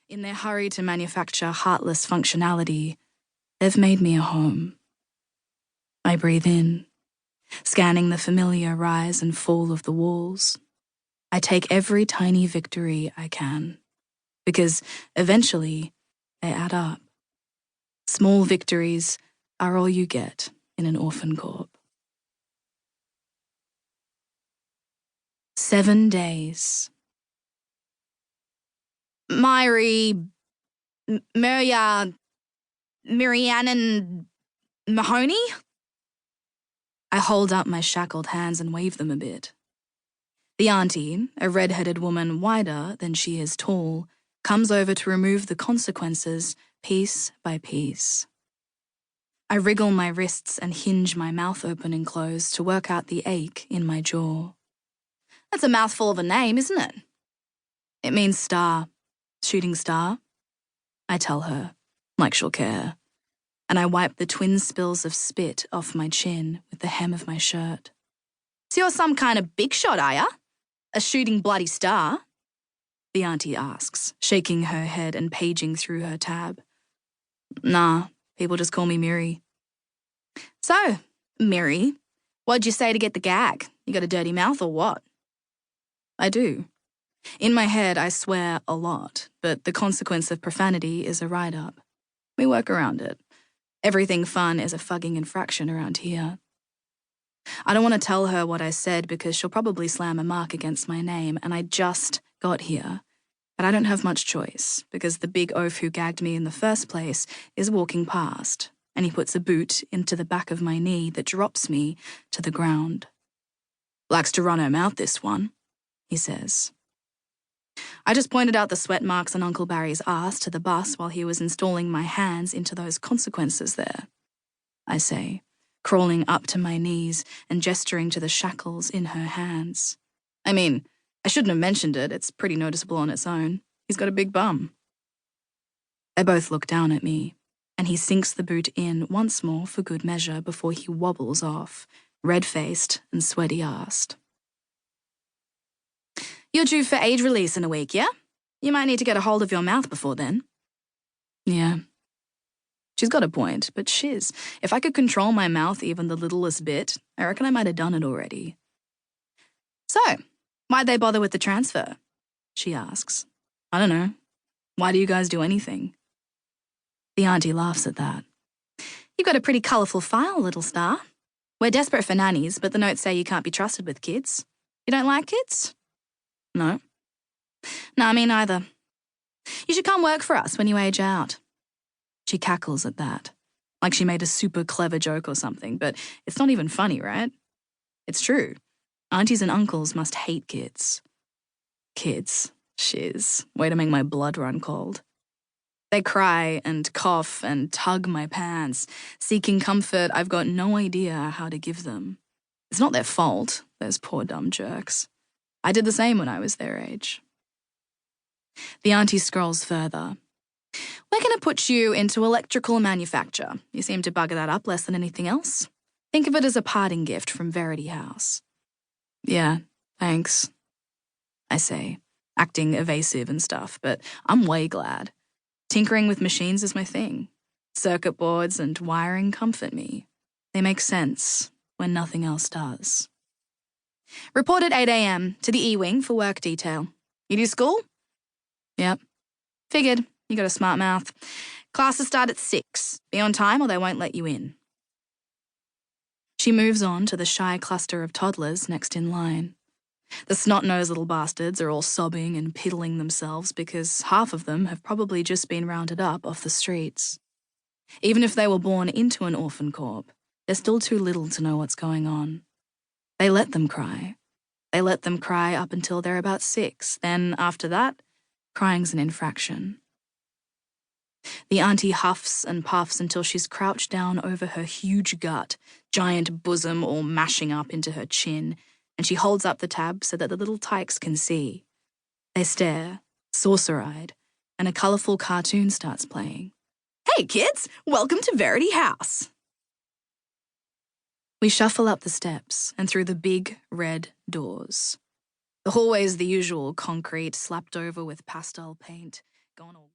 In their hurry to manufacture heartless functionality, they've made me a home. I breathe in, scanning the familiar rise and fall of the walls. I take every tiny victory I can, because eventually they add up. Small victories are all you get in an Orphancorp. 7 days. Mirii, Mirii and Mahoney? I hold up my shackled hands and wave them a bit. The auntie, a red-headed woman wider than she is tall, comes over to remove the consequences piece by piece. I wriggle my wrists and hinge my mouth open and close to work out the ache in my jaw. That's a mouthful of a name, isn't it? It means star. Shooting star? I tell her, like she'll care, and I wipe the twin spills of spit off my chin with the hem of my shirt. So you're some kind of big shot, are ya? A shooting bloody star? The auntie asks, shaking her head and paging through her tab. Nah, people just call me Mirii. So, Mirii, what'd you say to get the gag? You got a dirty mouth or what? I do. In my head, I swear a lot, but the consequence of profanity is a write-up. We work around it. Everything fun is a fucking infraction around here. I don't want to tell her what I said because she'll probably slam a mark against my name, and I just got here. But I don't have much choice, because the big oaf who gagged me in the first place is walking past, and he puts a boot into the back of my knee that drops me to the ground. Likes to run her mouth, this one, he says. I just pointed out the sweat marks on Uncle Barry's ass to the bus while he was installing my hands into those consequences there, I say, crawling up to my knees and gesturing to the shackles in her hands. I mean, I shouldn't have mentioned it, it's pretty noticeable on its own. He's got a big bum. They both look down at me, and he sinks the boot in once more for good measure before he wobbles off, red-faced and sweaty-assed. You're due for age release in a week, yeah? You might need to get a hold of your mouth before then. Yeah. She's got a point, but shiz, if I could control my mouth even the littlest bit, I reckon I might have done it already. So, why'd they bother with the transfer? She asks. I don't know. Why do you guys do anything? The auntie laughs at that. You've got a pretty colourful file, little star. We're desperate for nannies, but the notes say you can't be trusted with kids. You don't like kids? No. Nah, me neither. You should come work for us when you age out. She cackles at that, like she made a super clever joke or something, but it's not even funny, right? It's true. Aunties and uncles must hate kids. Kids. Shiz. Way to make my blood run cold. They cry and cough and tug my pants, seeking comfort I've got no idea how to give them. It's not their fault, those poor dumb jerks. I did the same when I was their age. The auntie scrolls further. We're going to put you into electrical manufacture. You seem to bugger that up less than anything else. Think of it as a parting gift from Verity House. Yeah, thanks, I say, acting evasive and stuff, but I'm way glad. Tinkering with machines is my thing. Circuit boards and wiring comfort me. They make sense when nothing else does. Report at 8 a.m. to the E-Wing for work detail. You do school? Yep. Figured. You got a smart mouth. Classes start at 6. Be on time or they won't let you in. She moves on to the shy cluster of toddlers next in line. The snot-nosed little bastards are all sobbing and piddling themselves because half of them have probably just been rounded up off the streets. Even if they were born into an Orphancorp, they're still too little to know what's going on. They let them cry. They let them cry up until they're about 6. Then, after that, crying's an infraction. The auntie huffs and puffs until she's crouched down over her huge gut, giant bosom all mashing up into her chin, and she holds up the tab so that the little tykes can see. They stare, saucer-eyed, and a colourful cartoon starts playing. Hey kids, welcome to Verity House. We shuffle up the steps and through the big red doors. The hallway's the usual concrete, slapped over with pastel paint, gone all